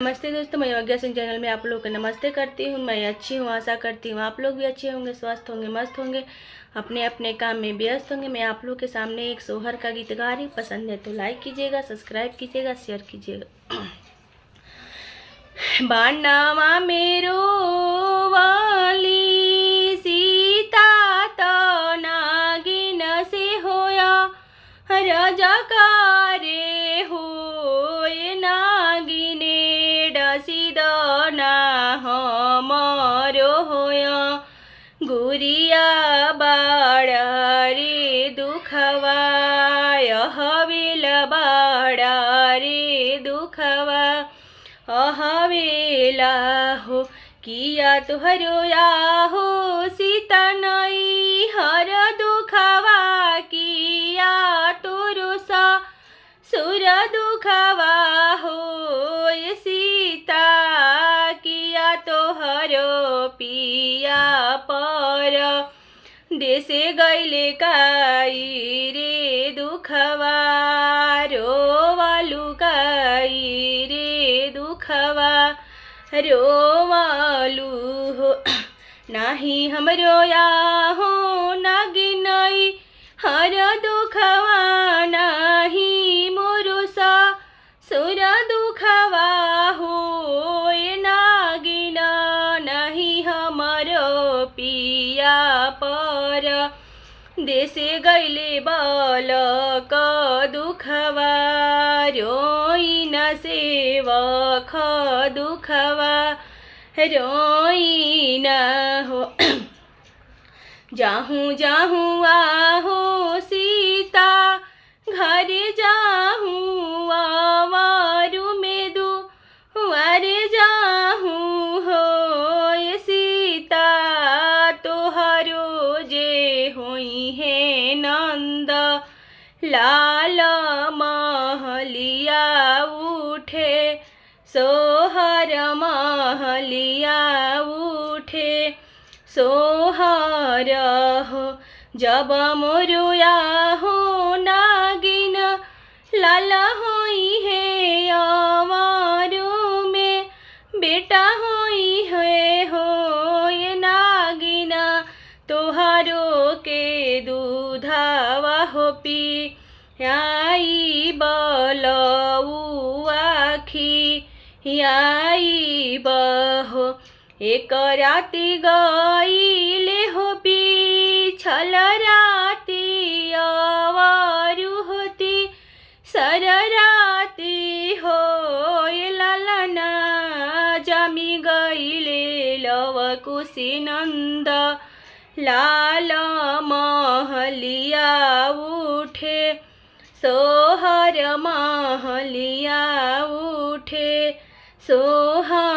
नमस्ते दोस्तों, मैं योग्या सिंह चैनल में आप लोग का नमस्ते करती हूँ। मैं अच्छी हूँ, आशा करती हूँ आप लोग भी अच्छे होंगे, स्वस्थ होंगे, मस्त होंगे, अपने अपने काम में व्यस्त होंगे। मैं आप लोग के सामने एक सोहर का गीत गा रही हूँ। पसंद है तो लाइक कीजिएगा, सब्सक्राइब कीजिएगा, शेयर कीजिएगा। बानावा मेरो वाली सीता तो नागिन से होया, राजा कारे हो नागिने डसीदना हमारो होया। गुरिया बाड़ा रे दुखवा, हवेल बाड़ा रे दुखवा, हवेला हो किया तुहरो या हो सीता नई हर दुखवा, किया तोरो सा सुर दुखवा हो सीता, किया तोहरो पिया पर देशे गैले काई रे दुखवा, रोवालु काई रे दुखवा, रोवालु हो नाही हमरो या हो नागिनई हर दुखवा, नाही मोरो सा सुर दुखवा हो नागिन, नहीं हमरो पिया पर देशे गैले बालक दुखवा, रोइन सेवक दुखवा, रोइन हो जाहूँ जाहूँ आहो सीता घर जाहूँ, आवारू में दू वारे जाहूँ हो सीता, तोहरो जे होई है नंद लाल महलिया उठे, सोहर महलिया उठे सोहर हो। जब मोरुया हो नागिन लाल होई है, आवारू में बेटा होई है हो ये नागिन, तोहारो के दूधावा हो पी आई बलऊ आखी, आई बहो एक राती गईले हो छल राती, आवारू होती सर राती हो लालना, जामी गईले लव कुशी नंद लाल महलिया उठे, सोहर महलिया उठे सोहर